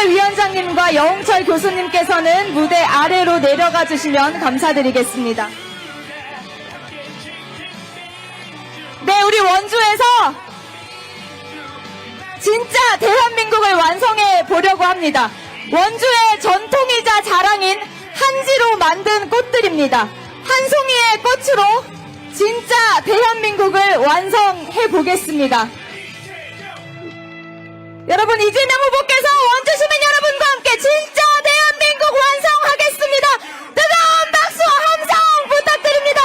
위원장님과 여홍철 교수님께서는 무대 아래로 내려가 주시면 감사드리겠습니다. 네, 우리 원주에서 진짜 대한민국을 완성해 보려고 합니다. 원주의 전통이자 자랑인 한지로 만든 꽃들입니다. 한 송이의 꽃으로 진짜 대한민국을 완성해 보겠습니다. 여러분, 이재명 후보께서 원주 시민 여러분과 함께 진짜 대한민국 완성하겠습니다. 뜨거운 박수와 함성 부탁드립니다.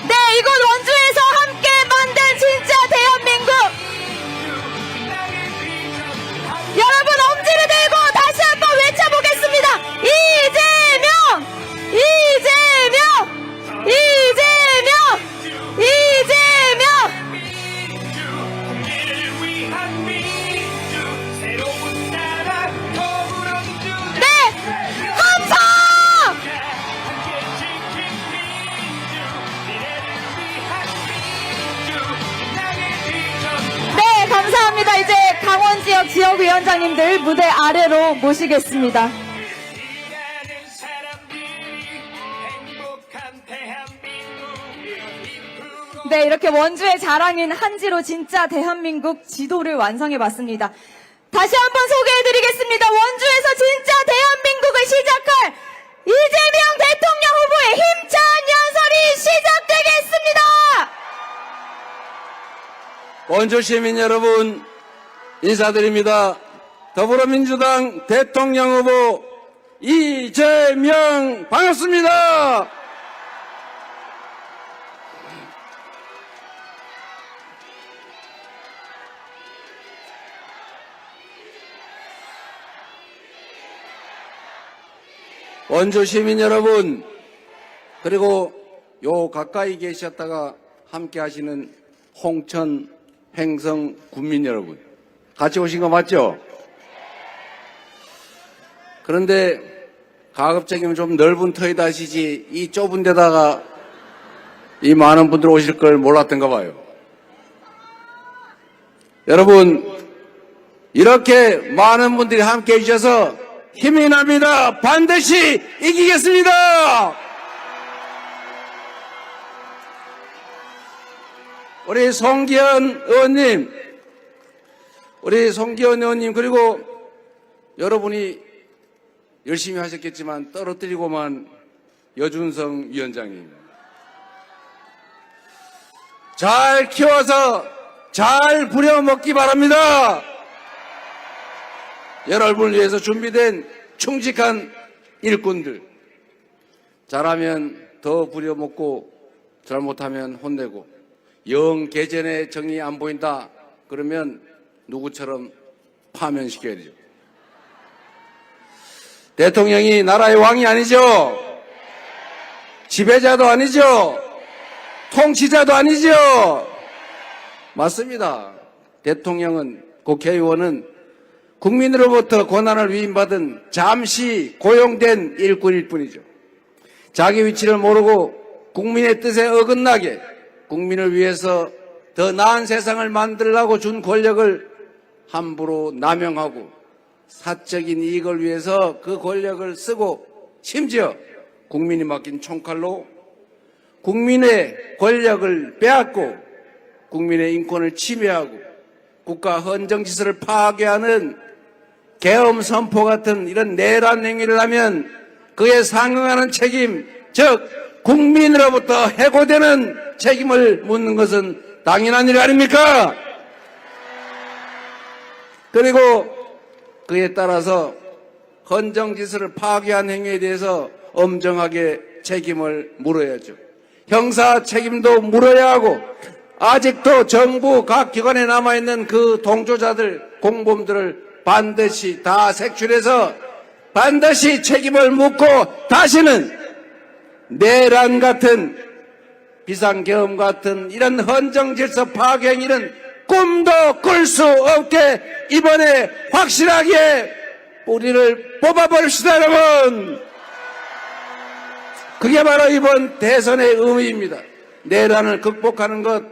네, 이곳 원주에서 함께 만든 진짜 대한민국. 여러분, 엄지를 들고 다시 한번 외쳐보겠습니다. 이재명! 이재명! 이재명! 이재명! 네! 함성! 네, 감사합니다. 이제 강원 지역 지역위원장님들 무대 아래로 모시겠습니다. 네, 이렇게 원주의 자랑인 한지로 진짜 대한민국 지도를 완성해봤습니다. 다시 한번 소개해드리겠습니다. 원주에서 진짜 대한민국을 시작할 이재명 대통령 후보의 힘찬 연설이 시작되겠습니다. 원주 시민 여러분, 인사드립니다. 더불어민주당 대통령 후보 이재명 반갑습니다. 원주 시민 여러분, 그리고 요 가까이 계셨다가 함께 하시는 홍천 횡성 군민 여러분, 같이 오신 거 맞죠? 그런데 가급적이면 좀 넓은 터이다 하시지 이 좁은 데다가 이 많은 분들 오실 걸 몰랐던가 봐요. 여러분, 이렇게 많은 분들이 함께 해주셔서 힘이 납니다. 반드시 이기겠습니다. 우리 송기현 의원님, 그리고 여러분이 열심히 하셨겠지만 떨어뜨리고만 여준성 위원장님, 잘 키워서 잘 부려먹기 바랍니다. 여러분을 위해서 준비된 충직한 일꾼들, 잘하면 더 부려먹고 잘못하면 혼내고, 영 개전의 정이 안 보인다 그러면 누구처럼 파면시켜야 되죠. 대통령이 나라의 왕이 아니죠. 지배자도 아니죠. 통치자도 아니죠. 맞습니다. 대통령은, 국회의원은 국민으로부터 권한을 위임받은 잠시 고용된 일꾼일 뿐이죠. 자기 위치를 모르고 국민의 뜻에 어긋나게 국민을 위해서 더 나은 세상을 만들려고 준 권력을 함부로 남용하고 사적인 이익을 위해서 그 권력을 쓰고, 심지어 국민이 맡긴 총칼로 국민의 권력을 빼앗고 국민의 인권을 침해하고 국가 헌정질서를 파괴하는 계엄 선포 같은 이런 내란 행위를 하면 그에 상응하는 책임, 즉 국민으로부터 해고되는 책임을 묻는 것은 당연한 일 아닙니까? 그리고 그에 따라서 헌정질서를 파괴한 행위에 대해서 엄정하게 책임을 물어야죠. 형사 책임도 물어야 하고, 아직도 정부 각 기관에 남아있는 그 동조자들, 공범들을 반드시 다 색출해서 반드시 책임을 묻고 다시는 내란 같은 비상계엄 같은 이런 헌정질서 파괴 행위는 꿈도 꿀 수 없게 이번에 확실하게 뿌리를 뽑아버립시다, 여러분. 그게 바로 이번 대선의 의미입니다. 내란을 극복하는 것,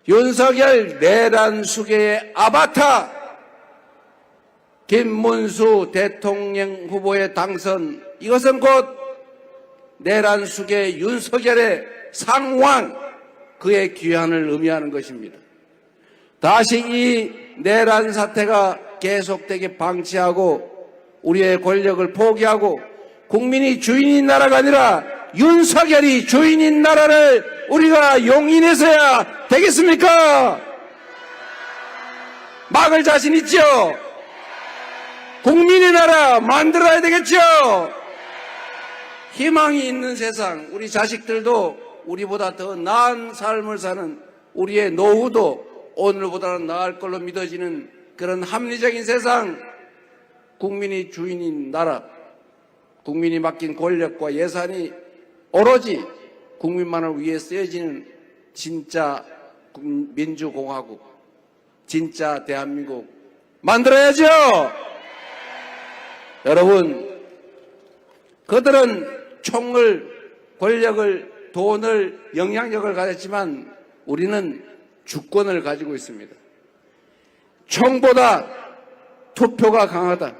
윤석열 내란 수계의 아바타 김문수 대통령 후보의 당선, 이것은 곧 내란 수계 윤석열의 상황, 그의 귀환을 의미하는 것입니다. 다시 이 내란 사태가 계속되게 방치하고 우리의 권력을 포기하고 국민이 주인인 나라가 아니라 윤석열이 주인인 나라를 우리가 용인해서야 되겠습니까? 막을 자신 있죠? 국민의 나라 만들어야 되겠죠? 희망이 있는 세상, 우리 자식들도 우리보다 더 나은 삶을 사는, 우리의 노후도 오늘보다는 나을 걸로 믿어지는 그런 합리적인 세상, 국민이 주인인 나라, 국민이 맡긴 권력과 예산이 오로지 국민만을 위해 쓰여지는 진짜 민주공화국, 진짜 대한민국 만들어야죠. 여러분, 그들은 총을, 권력을, 돈을, 영향력을 가졌지만 우리는 주권을 가지고 있습니다. 총보다 투표가 강하다.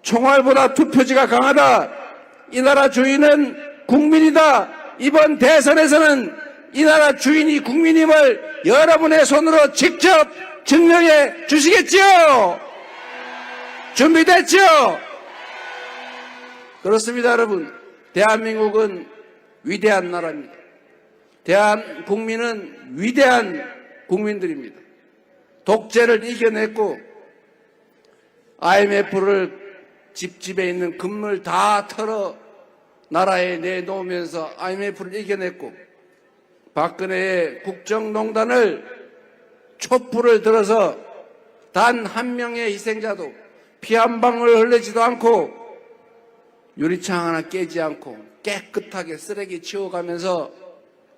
총알보다 투표지가 강하다. 이 나라 주인은 국민이다. 이번 대선에서는 이 나라 주인이 국민임을 여러분의 손으로 직접 증명해 주시겠지요? 준비됐죠? 그렇습니다, 여러분. 대한민국은 위대한 나라입니다. 대한국민은 위대한 국민들입니다. 독재를 이겨냈고 IMF를 집집에 있는 금을 다 털어 나라에 내놓으면서 IMF를 이겨냈고 박근혜의 국정농단을 촛불을 들어서 단 한 명의 희생자도 피 한 방울 흘리지도 않고 유리창 하나 깨지 않고 깨끗하게 쓰레기 치워가면서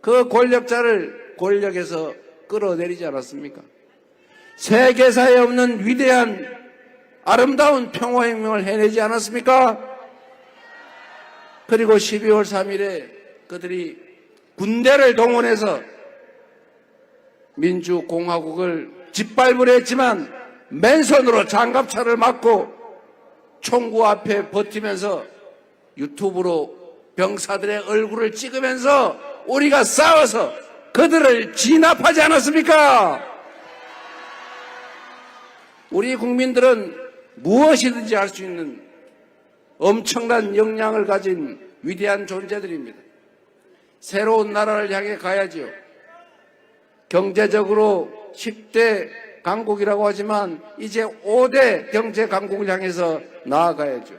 그 권력자를 권력에서 끌어내리지 않았습니까? 세계사에 없는 위대한 아름다운 평화혁명을 해내지 않았습니까? 그리고 12월 3일에 그들이 군대를 동원해서 민주공화국을 짓밟으려 했지만 맨손으로 장갑차를 맞고 총구 앞에 버티면서 유튜브로 병사들의 얼굴을 찍으면서 우리가 싸워서 그들을 진압하지 않았습니까? 우리 국민들은 무엇이든지 할 수 있는 엄청난 역량을 가진 위대한 존재들입니다. 새로운 나라를 향해 가야지요. 경제적으로 10대 강국이라고 하지만 이제 5대 경제 강국을 향해서 나아가야죠.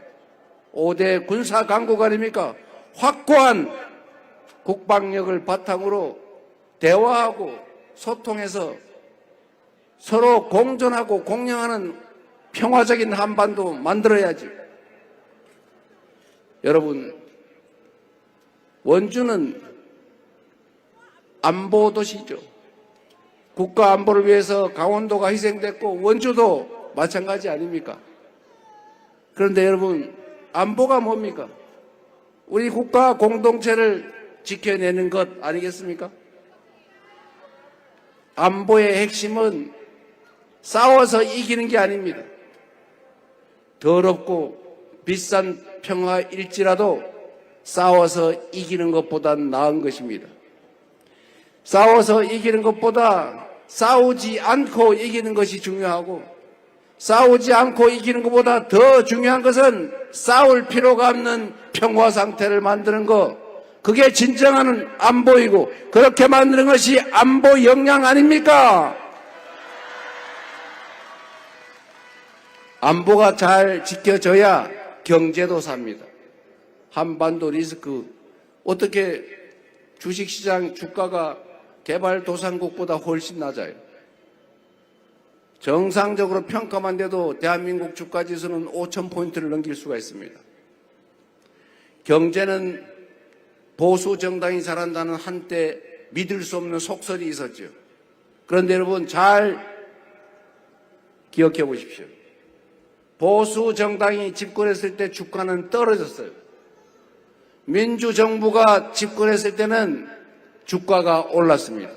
5대 군사 강국 아닙니까? 확고한 국방력을 바탕으로 대화하고 소통해서 서로 공존하고 공영하는 평화적인 한반도 만들어야죠. 여러분, 원주는 안보 도시죠. 국가 안보를 위해서 강원도가 희생됐고 원주도 마찬가지 아닙니까? 그런데 여러분, 안보가 뭡니까? 우리 국가 공동체를 지켜내는 것 아니겠습니까? 안보의 핵심은 싸워서 이기는 게 아닙니다. 더럽고 비싼 평화일지라도 싸워서 이기는 것보단 나은 것입니다. 싸워서 이기는 것보다 싸우지 않고 이기는 것이 중요하고, 싸우지 않고 이기는 것보다 더 중요한 것은 싸울 필요가 없는 평화 상태를 만드는 것, 그게 진정한 안보이고 그렇게 만드는 것이 안보 역량 아닙니까? 안보가 잘 지켜져야 경제도 삽니다. 한반도 리스크, 어떻게 주식시장 주가가 개발도상국보다 훨씬 낮아요. 정상적으로 평가만 돼도 대한민국 주가지수는 5,000포인트를 넘길 수가 있습니다. 경제는 보수 정당이 잘한다는 한때 믿을 수 없는 속설이 있었죠. 그런데 여러분 잘 기억해 보십시오. 보수 정당이 집권했을 때 주가는 떨어졌어요. 민주정부가 집권했을 때는 주가가 올랐습니다.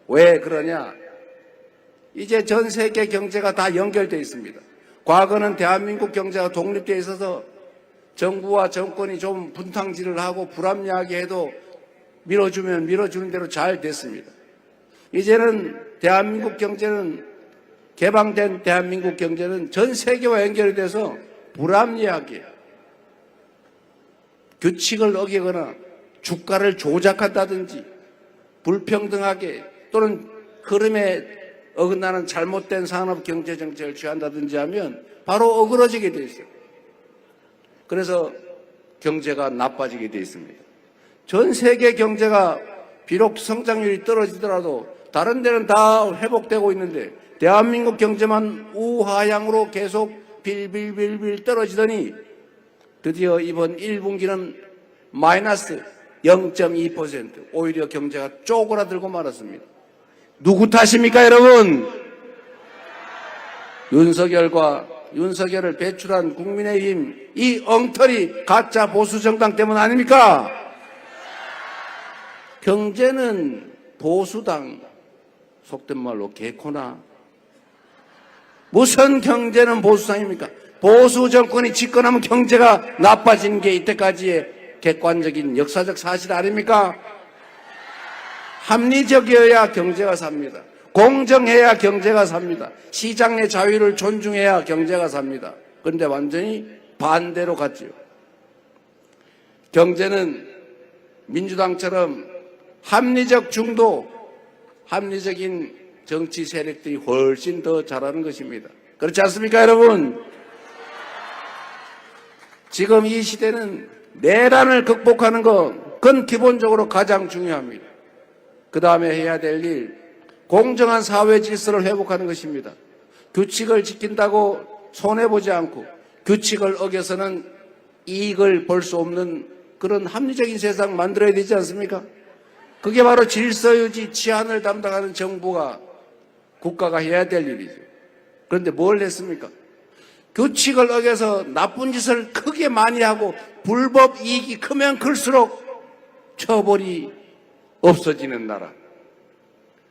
왜 그러냐? 이제 전 세계 경제가 다 연결되어 있습니다. 과거는 대한민국 경제가 독립되어 있어서 정부와 정권이 좀 분탕질을 하고 불합리하게 해도 밀어주면 밀어주는 대로 잘 됐습니다. 이제는 대한민국 경제는, 개방된 대한민국 경제는 전 세계와 연결이 돼서 불합리하게 규칙을 어기거나 주가를 조작한다든지 불평등하게 또는 흐름에 어긋나는 잘못된 산업 경제 정책을 취한다든지 하면 바로 어그러지게 돼 있어요. 그래서 경제가 나빠지게 돼 있습니다. 전 세계 경제가 비록 성장률이 떨어지더라도 다른 데는 다 회복되고 있는데 대한민국 경제만 우하향으로 계속 빌빌빌빌 떨어지더니 드디어 이번 1분기는 마이너스 0.2%, 오히려 경제가 쪼그라들고 말았습니다. 누구 탓입니까, 여러분? 윤석열을 배출한 국민의힘 이 엉터리 가짜 보수 정당 때문 아닙니까? 경제는 보수당, 속된 말로 개코나. 무슨 경제는 보수당입니까? 보수 정권이 집권하면 경제가 나빠지는 게 이때까지의 객관적인 역사적 사실 아닙니까? 합리적이어야 경제가 삽니다. 공정해야 경제가 삽니다. 시장의 자유를 존중해야 경제가 삽니다. 그런데 완전히 반대로 갔지요. 경제는 민주당처럼 합리적 중도, 합리적인 정치 세력들이 훨씬 더 잘하는 것입니다. 그렇지 않습니까, 여러분? 지금 이 시대는 내란을 극복하는 것, 그건 기본적으로 가장 중요합니다. 그 다음에 해야 될 일, 공정한 사회 질서를 회복하는 것입니다. 규칙을 지킨다고 손해보지 않고 규칙을 어겨서는 이익을 볼 수 없는 그런 합리적인 세상 만들어야 되지 않습니까? 그게 바로 질서유지, 치안을 담당하는 정부가, 국가가 해야 될 일이죠. 그런데 뭘 했습니까? 규칙을 어겨서 나쁜 짓을 크게 많이 하고 불법 이익이 크면 클수록 처벌이 없어지는 나라.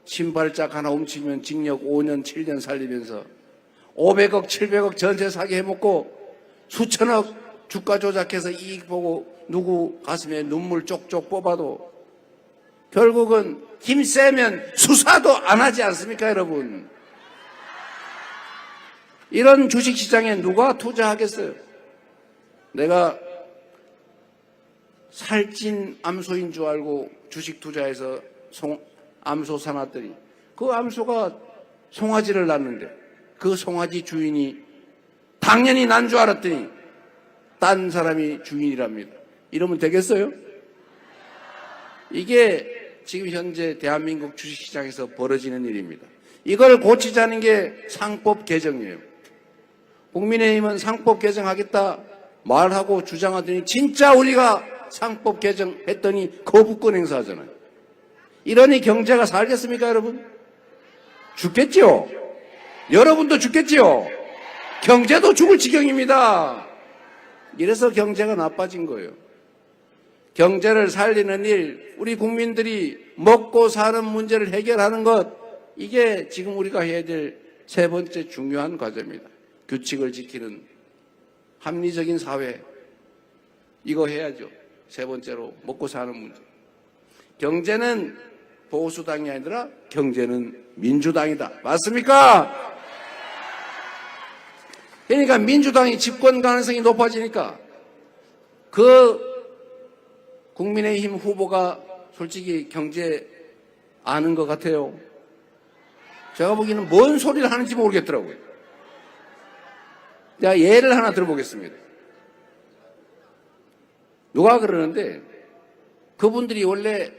신발짝 하나 훔치면 징역 5년, 7년 살리면서 500억, 700억 전세 사기 해먹고 수천억 주가 조작해서 이익 보고 누구 가슴에 눈물 쪽쪽 뽑아도 결국은 힘 세면 수사도 안 하지 않습니까, 여러분? 이런 주식시장에 누가 투자하겠어요? 내가 살찐 암소인 줄 알고 주식 투자해서 암소 사놨더니 그 암소가 송아지를 낳는데 그 송아지 주인이 당연히 난 줄 알았더니 딴 사람이 주인이랍니다. 이러면 되겠어요? 이게 지금 현재 대한민국 주식시장에서 벌어지는 일입니다. 이걸 고치자는 게 상법 개정이에요. 국민의힘은 상법 개정하겠다 말하고 주장하더니 진짜 우리가 상법 개정했더니 거부권 행사하잖아요. 이러니 경제가 살겠습니까, 여러분? 죽겠지요? 여러분도 죽겠지요? 경제도 죽을 지경입니다. 이래서 경제가 나빠진 거예요. 경제를 살리는 일, 우리 국민들이 먹고 사는 문제를 해결하는 것, 이게 지금 우리가 해야 될 세 번째 중요한 과제입니다. 규칙을 지키는 합리적인 사회, 이거 해야죠. 세 번째로 먹고 사는 문제. 경제는 보수당이 아니라 경제는 민주당이다. 맞습니까? 그러니까 민주당이 집권 가능성이 높아지니까 그 국민의힘 후보가 솔직히 경제 아는 것 같아요. 제가 보기에는 뭔 소리를 하는지 모르겠더라고요. 제가 예를 하나 들어보겠습니다. 누가 그러는데 그분들이 원래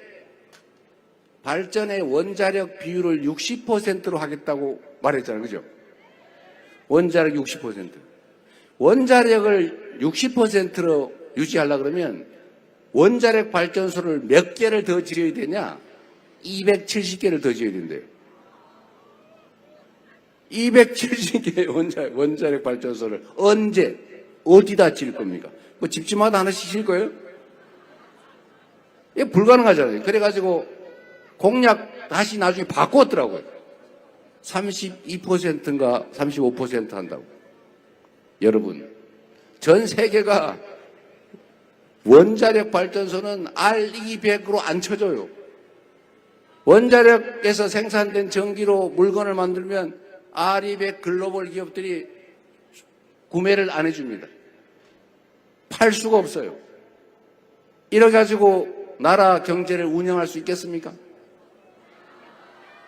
발전의 원자력 비율을 60%로 하겠다고 말했잖아요. 그죠? 원자력 60%. 원자력을 60%로 유지하려고 그러면 원자력 발전소를 몇 개를 더 지어야 되냐? 270개를 더 지어야 된대요. 270개 원자력 발전소를 언제, 어디다 지을 겁니까? 뭐 집집마다 하나씩 지을 거예요? 이게 불가능하잖아요. 그래가지고 공약 다시 나중에 바꿨더라고요. 32%인가 35% 한다고. 여러분, 전 세계가 원자력 발전소는 R200으로 안 쳐줘요. 원자력에서 생산된 전기로 물건을 만들면 R200 글로벌 기업들이 구매를 안 해줍니다. 팔 수가 없어요. 이래 가지고 나라 경제를 운영할 수 있겠습니까?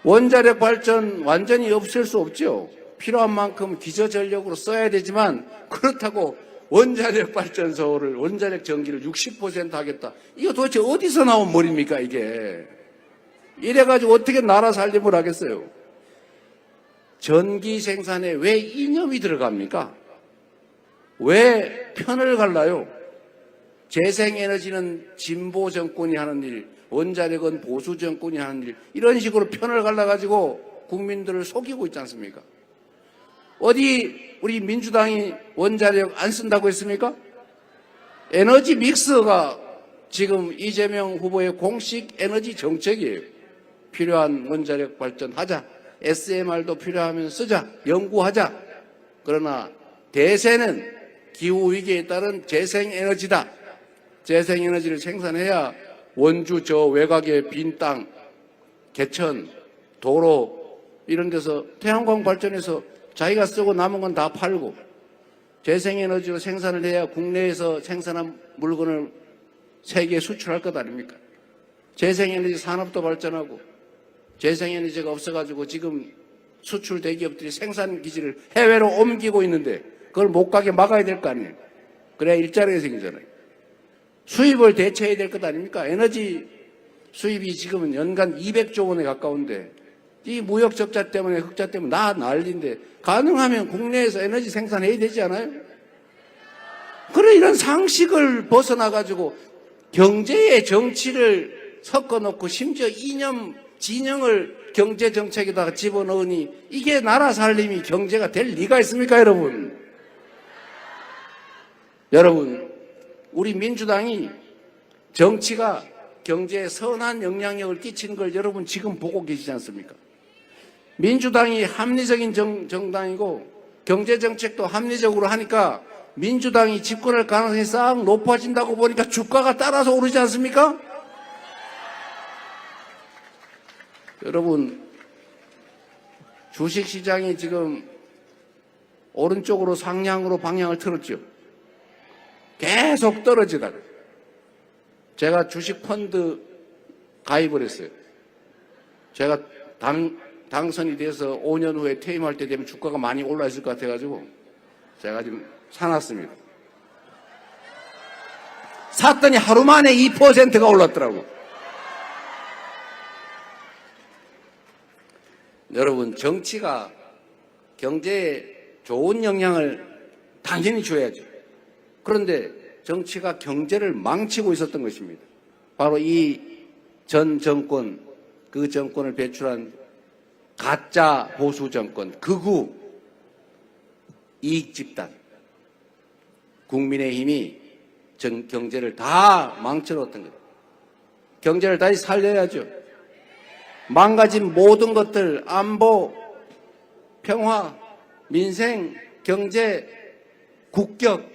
원자력 발전 완전히 없앨 수 없죠. 필요한 만큼 기저전력으로 써야 되지만 그렇다고 원자력 발전소를 원자력 전기를 60% 하겠다. 이거 도대체 어디서 나온 머리입니까 이게. 이래가지고 어떻게 나라 살림을 하겠어요. 전기 생산에 왜 이념이 들어갑니까? 왜 편을 갈라요? 재생에너지는 진보 정권이 하는 일, 원자력은 보수 정권이 하는 일, 이런 식으로 편을 갈라가지고 국민들을 속이고 있지 않습니까? 어디 우리 민주당이 원자력 안 쓴다고 했습니까? 에너지 믹스가 지금 이재명 후보의 공식 에너지 정책이에요. 필요한 원자력 발전하자. SMR도 필요하면 쓰자. 연구하자. 그러나 대세는 기후위기에 따른 재생에너지다. 재생에너지를 생산해야 원주 저 외곽의 빈 땅, 개천, 도로 이런 데서 태양광 발전해서 자기가 쓰고 남은 건 다 팔고 재생에너지로 생산을 해야 국내에서 생산한 물건을 세계에 수출할 것 아닙니까? 재생에너지 산업도 발전하고 재생에너지가 없어가지고 지금 수출 대기업들이 생산 기지를 해외로 옮기고 있는데 그걸 못 가게 막아야 될 거 아니에요. 그래야 일자리가 생기잖아요. 수입을 대체해야 될 것 아닙니까? 에너지 수입이 지금은 연간 200조 원에 가까운데 이 무역 적자 때문에 흑자 때문에 난리인데 가능하면 국내에서 에너지 생산해야 되지 않아요? 그래 이런 상식을 벗어나가지고 경제에 정치를 섞어놓고 심지어 이념 진영을 경제정책에다가 집어넣으니 이게 나라 살림이 경제가 될 리가 있습니까 여러분? 여러분 우리 민주당이 정치가 경제에 선한 영향력을 끼치는 걸 여러분 지금 보고 계시지 않습니까? 민주당이 합리적인 정당이고 경제정책도 합리적으로 하니까 민주당이 집권할 가능성이 싹 높아진다고 보니까 주가가 따라서 오르지 않습니까? 여러분 주식시장이 지금 오른쪽으로 상향으로 방향을 틀었죠. 계속 떨어지다가 제가 주식 펀드 가입을 했어요. 제가 당선이 돼서 5년 후에 퇴임할 때 되면 주가가 많이 올라 있을 것 같아가지고 제가 지금 사놨습니다. 샀더니 하루 만에 2%가 올랐더라고. 여러분 정치가 경제에 좋은 영향을 당연히 줘야죠. 그런데 정치가 경제를 망치고 있었던 것입니다. 바로 이 전 정권, 그 정권을 배출한 가짜 보수 정권, 극우 이익 집단, 국민의힘이 경제를 다 망쳐놓았던 거예요. 경제를 다시 살려야죠. 망가진 모든 것들, 안보, 평화, 민생, 경제, 국격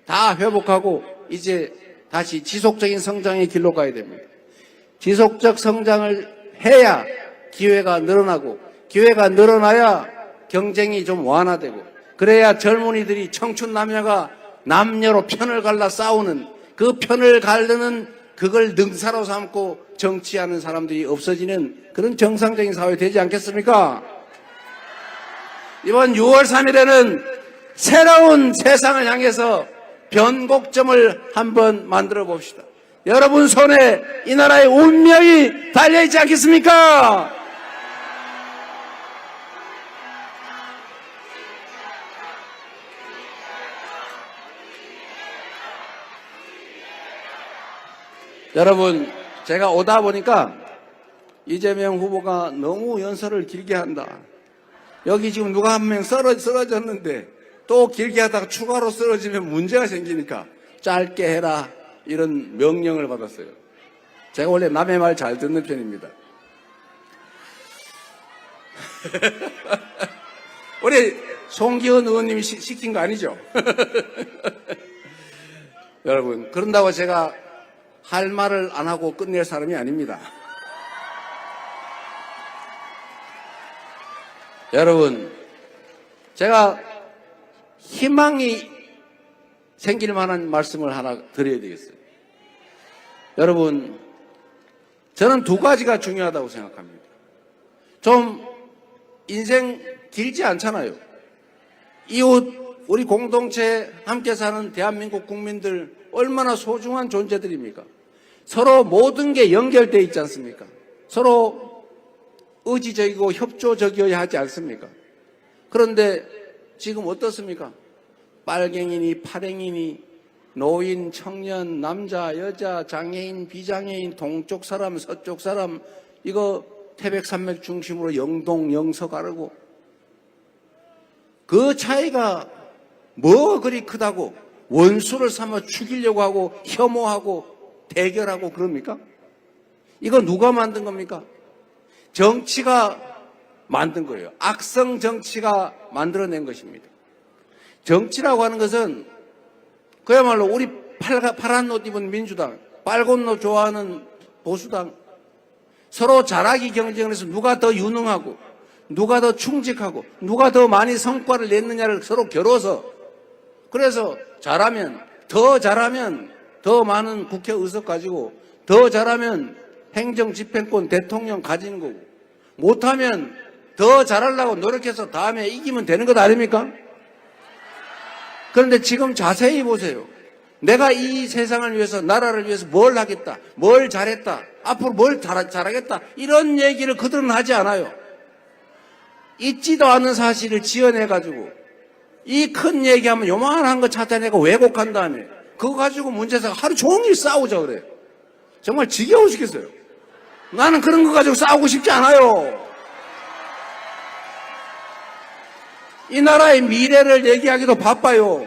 다 회복하고 이제 다시 지속적인 성장의 길로 가야 됩니다. 지속적 성장을 해야 기회가 늘어나고 기회가 늘어나야 경쟁이 좀 완화되고 그래야 젊은이들이 청춘 남녀가 남녀로 편을 갈라 싸우는 그 편을 가르는 그걸 능사로 삼고 정치하는 사람들이 없어지는 그런 정상적인 사회 되지 않겠습니까? 이번 6월 3일에는 새로운 세상을 향해서 변곡점을 한번 만들어 봅시다. 여러분 손에 이 나라의 운명이 달려있지 않겠습니까? 여러분 제가 오다 보니까 이재명 후보가 너무 연설을 길게 한다. 여기 지금 누가 한 명 쓰러졌는데 또 길게 하다가 추가로 쓰러지면 문제가 생기니까 짧게 해라 이런 명령을 받았어요. 제가 원래 남의 말 잘 듣는 편입니다. 우리 송기현 의원님이 시킨 거 아니죠? 여러분, 그런다고 제가 할 말을 안 하고 끝낼 사람이 아닙니다. 여러분, 제가 희망이 생길 만한 말씀을 하나 드려야 되겠어요. 여러분, 저는 두 가지가 중요하다고 생각합니다. 좀 인생 길지 않잖아요. 이웃, 우리 공동체 함께 사는 대한민국 국민들 얼마나 소중한 존재들입니까? 서로 모든 게 연결되어 있지 않습니까? 서로 의지적이고 협조적이어야 하지 않습니까? 그런데 지금 어떻습니까? 빨갱이니 파랭이니 노인, 청년, 남자, 여자, 장애인, 비장애인, 동쪽 사람, 서쪽 사람 이거 태백산맥 중심으로 영동, 영서 가르고 그 차이가 뭐 그리 크다고 원수를 삼아 죽이려고 하고 혐오하고 대결하고 그럽니까? 이거 누가 만든 겁니까? 정치가 만든 거예요. 악성 정치가 만들어낸 것입니다. 정치라고 하는 것은 그야말로 우리 파란 옷 입은 민주당, 빨간 옷 좋아하는 보수당 서로 잘하기 경쟁을 해서 누가 더 유능하고 누가 더 충직하고 누가 더 많이 성과를 냈느냐를 서로 겨뤄서 그래서 잘하면 더 많은 국회 의석 가지고 더 잘하면 행정 집행권 대통령 가지는 거고 못하면 더 잘하려고 노력해서 다음에 이기면 되는 것 아닙니까? 그런데 지금 자세히 보세요. 내가 이 세상을 위해서 나라를 위해서 뭘 하겠다, 뭘 잘했다, 앞으로 뭘 잘하겠다 이런 얘기를 그들은 하지 않아요. 있지도 않은 사실을 지어내가지고 이 큰 얘기하면 요만한 거 찾아내고 왜곡한 다음에 그거 가지고 문제에서 하루 종일 싸우자 그래요. 정말 지겨우시겠어요. 나는 그런 거 가지고 싸우고 싶지 않아요. 이 나라의 미래를 얘기하기도 바빠요.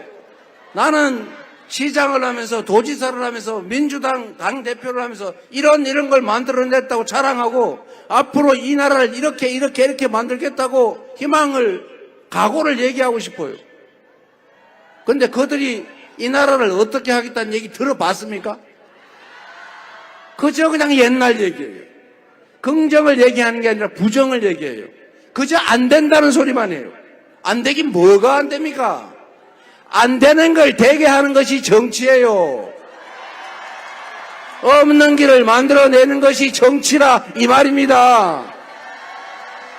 나는 시장을 하면서 도지사를 하면서 민주당 당대표를 하면서 이런 걸 만들어냈다고 자랑하고 앞으로 이 나라를 이렇게 만들겠다고 희망을 각오를 얘기하고 싶어요. 그런데 그들이 이 나라를 어떻게 하겠다는 얘기 들어봤습니까? 그저 그냥 옛날 얘기예요. 긍정을 얘기하는 게 아니라 부정을 얘기해요. 그저 안 된다는 소리만 해요. 안 되긴 뭐가 안 됩니까? 안 되는 걸 되게 하는 것이 정치예요. 없는 길을 만들어내는 것이 정치라 이 말입니다.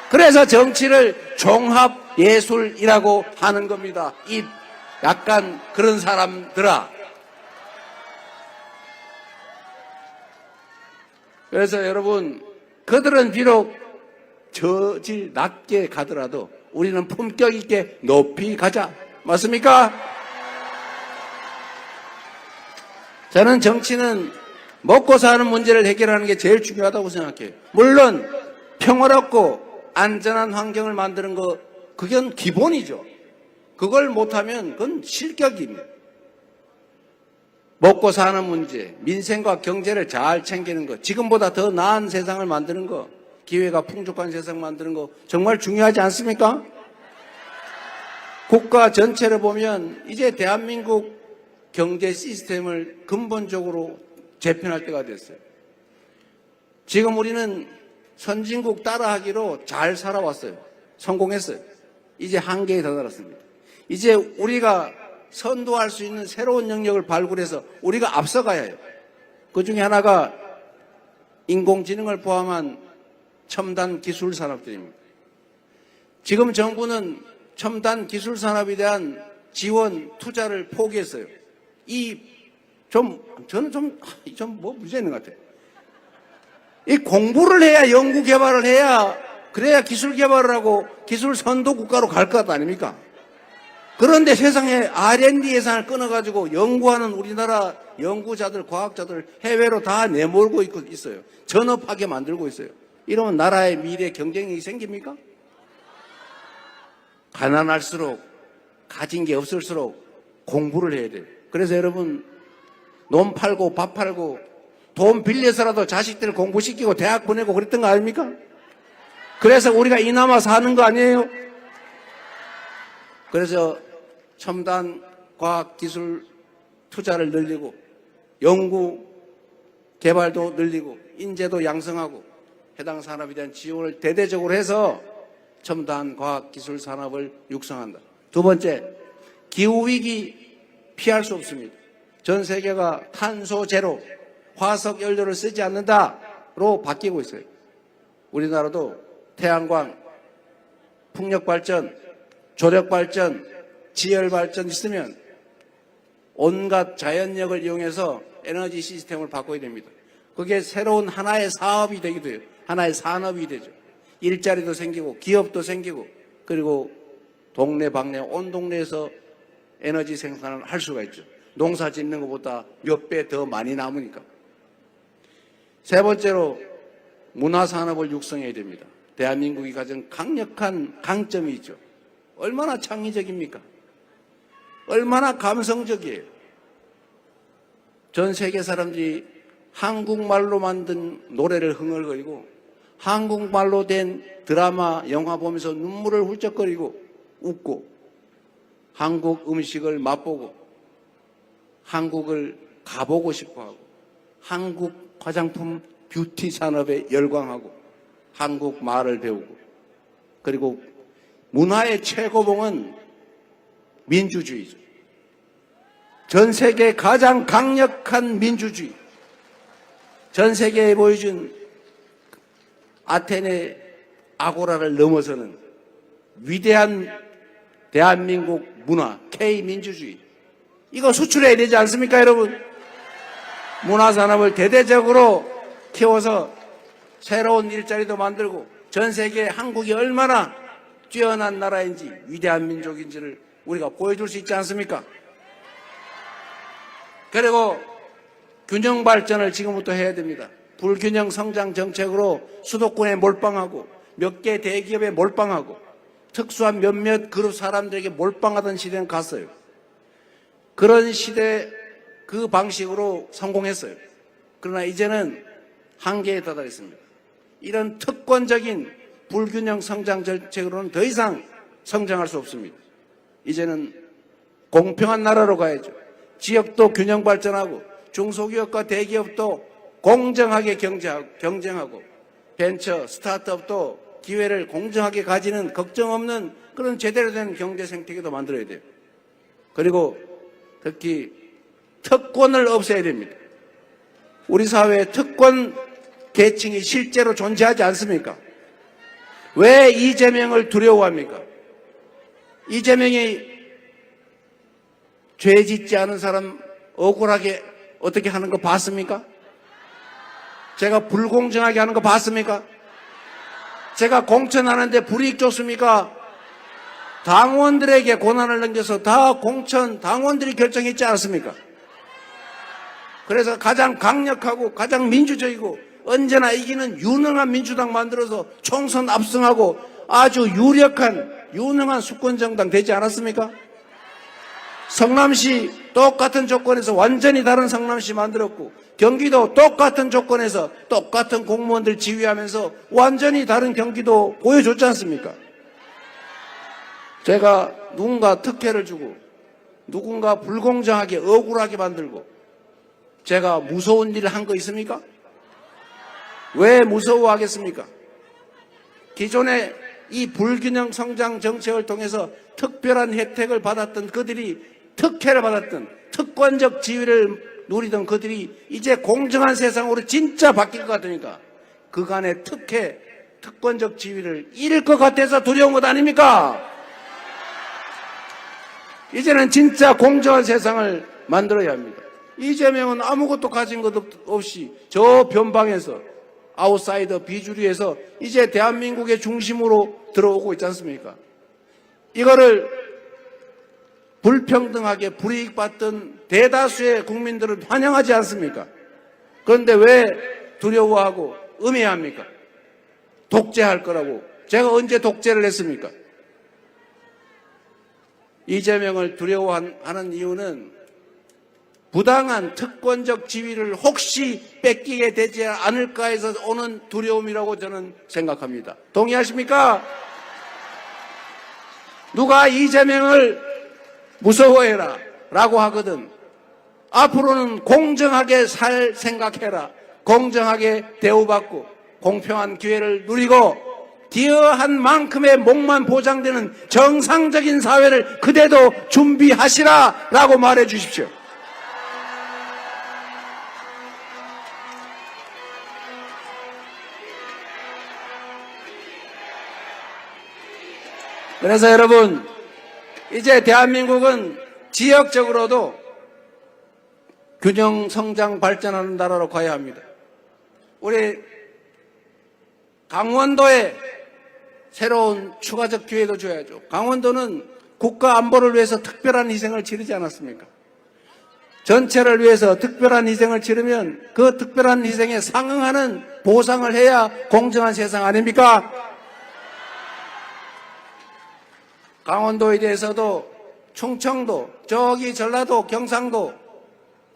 그래서 정치를 종합예술이라고 하는 겁니다. 이 약간 그런 사람들아. 그래서 여러분, 그들은 비록 저질 낮게 가더라도 우리는 품격 있게 높이 가자. 맞습니까? 저는 정치는 먹고 사는 문제를 해결하는 게 제일 중요하다고 생각해요. 물론 평화롭고 안전한 환경을 만드는 거 그건 기본이죠. 그걸 못하면 그건 실격입니다. 먹고 사는 문제, 민생과 경제를 잘 챙기는 것, 지금보다 더 나은 세상을 만드는 것, 기회가 풍족한 세상 만드는 거 정말 중요하지 않습니까? 국가 전체를 보면 이제 대한민국 경제 시스템을 근본적으로 재편할 때가 됐어요. 지금 우리는 선진국 따라하기로 잘 살아왔어요. 성공했어요. 이제 한계에 다다랐습니다. 이제 우리가 선도할 수 있는 새로운 영역을 발굴해서 우리가 앞서가야 해요. 그 중에 하나가 인공지능을 포함한 첨단 기술 산업들입니다. 지금 정부는 첨단 기술 산업에 대한 지원, 투자를 포기했어요. 저는 좀 문제 있는 것 같아요. 이 공부를 해야, 연구 개발을 해야, 그래야 기술 개발을 하고 기술 선도 국가로 갈 것 아닙니까? 그런데 세상에 R&D 예산을 끊어가지고 연구하는 우리나라 연구자들, 과학자들 해외로 다 내몰고 있어요. 전업하게 만들고 있어요. 이러면 나라의 미래 경쟁력이 생깁니까? 가난할수록 가진 게 없을수록 공부를 해야 돼요. 그래서 여러분 논 팔고 밥 팔고 돈 빌려서라도 자식들 공부시키고 대학 보내고 그랬던 거 아닙니까? 그래서 우리가 이나마 사는 거 아니에요? 그래서 첨단 과학기술 투자를 늘리고 연구 개발도 늘리고 인재도 양성하고 해당 산업에 대한 지원을 대대적으로 해서 첨단 과학기술 산업을 육성한다. 두 번째, 기후위기 피할 수 없습니다. 전 세계가 탄소 제로, 화석 연료를 쓰지 않는다로 바뀌고 있어요. 우리나라도 태양광, 풍력발전, 조력발전, 지열발전 있으면 온갖 자연력을 이용해서 에너지 시스템을 바꿔야 됩니다. 그게 새로운 하나의 사업이 되기도 해요. 하나의 산업이 되죠. 일자리도 생기고 기업도 생기고 그리고 동네방네 온 동네에서 에너지 생산을 할 수가 있죠. 농사 짓는 것보다 몇 배 더 많이 남으니까. 세 번째로 문화산업을 육성해야 됩니다. 대한민국이 가진 강력한 강점이 있죠. 얼마나 창의적입니까? 얼마나 감성적이에요. 전 세계 사람들이 한국말로 만든 노래를 흥얼거리고 한국말로 된 드라마, 영화 보면서 눈물을 훌쩍거리고 웃고 한국 음식을 맛보고 한국을 가보고 싶어하고 한국 화장품 뷰티 산업에 열광하고 한국 말을 배우고 그리고 문화의 최고봉은 민주주의죠. 전 세계 가장 강력한 민주주의. 전 세계에 보여준 아테네 아고라를 넘어서는 위대한 대한민국 문화, K민주주의. 이거 수출해야 되지 않습니까, 여러분? 문화산업을 대대적으로 키워서 새로운 일자리도 만들고 전 세계에 한국이 얼마나 뛰어난 나라인지 위대한 민족인지를 우리가 보여줄 수 있지 않습니까? 그리고 균형 발전을 지금부터 해야 됩니다. 불균형 성장 정책으로 수도권에 몰빵하고 몇 개 대기업에 몰빵하고 특수한 몇몇 그룹 사람들에게 몰빵하던 시대는 갔어요. 그런 시대 그 방식으로 성공했어요. 그러나 이제는 한계에 다다랐습니다. 이런 특권적인 불균형 성장 정책으로는 더 이상 성장할 수 없습니다. 이제는 공평한 나라로 가야죠. 지역도 균형 발전하고 중소기업과 대기업도 공정하게 경쟁하고 벤처, 스타트업도 기회를 공정하게 가지는 걱정 없는 그런 제대로 된 경제 생태계도 만들어야 돼요. 그리고 특히 특권을 없애야 됩니다. 우리 사회에 특권 계층이 실제로 존재하지 않습니까? 왜 이재명을 두려워합니까? 이재명이 죄 짓지 않은 사람 억울하게 어떻게 하는 거 봤습니까? 제가 불공정하게 하는 거 봤습니까? 제가 공천하는데 불이익 줬습니까? 당원들에게 권한을 넘겨서 다 공천 당원들이 결정했지 않았습니까? 그래서 가장 강력하고 가장 민주적이고 언제나 이기는 유능한 민주당 만들어서 총선 압승하고 아주 유능한 수권정당 되지 않았습니까? 성남시 똑같은 조건에서 완전히 다른 성남시 만들었고 경기도 똑같은 조건에서 똑같은 공무원들 지휘하면서 완전히 다른 경기도 보여줬지 않습니까? 제가 누군가 특혜를 주고 누군가 불공정하게 억울하게 만들고 제가 무서운 일을 한 거 있습니까? 왜 무서워하겠습니까? 기존에 이 불균형 성장 정책을 통해서 특별한 혜택을 받았던 그들이 특혜를 받았던 특권적 지위를 누리던 그들이 이제 공정한 세상으로 진짜 바뀔 것 같으니까 그간의 특권적 지위를 잃을 것 같아서 두려운 것 아닙니까? 이제는 진짜 공정한 세상을 만들어야 합니다. 이재명은 아무것도 가진 것 없이 저 변방에서 아웃사이더 비주류에서 이제 대한민국의 중심으로 들어오고 있지 않습니까? 이거를 불평등하게 불이익 받던 대다수의 국민들은 환영하지 않습니까? 그런데 왜 두려워하고 음해합니까? 독재할 거라고. 제가 언제 독재를 했습니까? 이재명을 두려워하는 이유는 부당한 특권적 지위를 혹시 뺏기게 되지 않을까 해서 오는 두려움이라고 저는 생각합니다. 동의하십니까? 누가 이재명을 무서워해라 라고 하거든. 앞으로는 공정하게 살 생각해라. 공정하게 대우받고 공평한 기회를 누리고 기여한 만큼의 목만 보장되는 정상적인 사회를 그대도 준비하시라 라고 말해 주십시오. 그래서 여러분, 이제 대한민국은 지역적으로도 균형 성장 발전하는 나라로 가야 합니다. 우리 강원도에 새로운 추가적 기회도 줘야죠. 강원도는 국가 안보를 위해서 특별한 희생을 치르지 않았습니까? 전체를 위해서 특별한 희생을 치르면 그 특별한 희생에 상응하는 보상을 해야 공정한 세상 아닙니까? 강원도에 대해서도 충청도, 저기 전라도, 경상도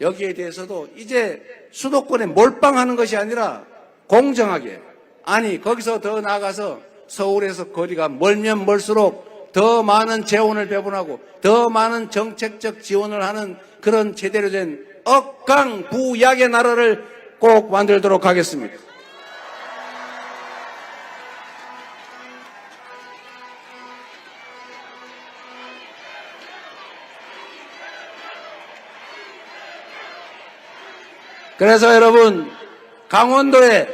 여기에 대해서도 이제 수도권에 몰빵하는 것이 아니라 공정하게, 아니 거기서 더 나아가서 서울에서 거리가 멀면 멀수록 더 많은 재원을 배분하고 더 많은 정책적 지원을 하는 그런 제대로 된 억강부약의 나라를 꼭 만들도록 하겠습니다. 그래서 여러분, 강원도의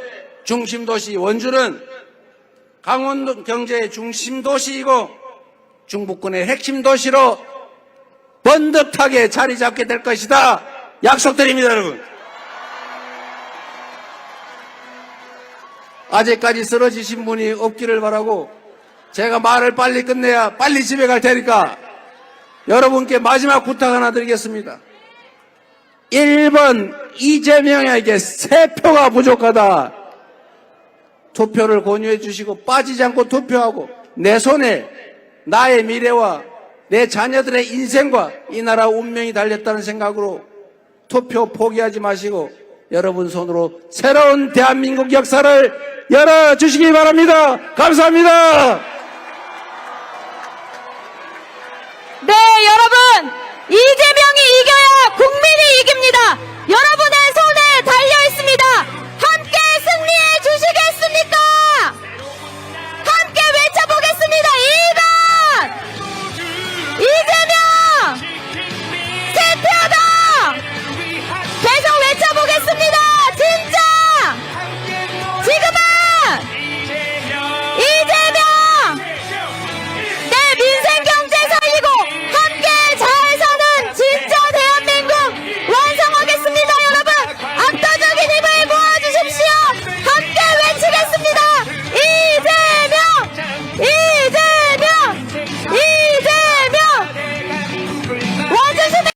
중심도시 원주는 강원도 경제의 중심도시이고 중부권의 핵심 도시로 번듯하게 자리 잡게 될 것이다. 약속드립니다, 여러분. 아직까지 쓰러지신 분이 없기를 바라고 제가 말을 빨리 끝내야 빨리 집에 갈 테니까 여러분께 마지막 부탁 하나 드리겠습니다. 1번 이재명에게 3표가 부족하다. 투표를 권유해 주시고 빠지지 않고 투표하고 내 손에 나의 미래와 내 자녀들의 인생과 이 나라 운명이 달렸다는 생각으로 투표 포기하지 마시고 여러분 손으로 새로운 대한민국 역사를 열어주시기 바랍니다. 감사합니다. 네, 여러분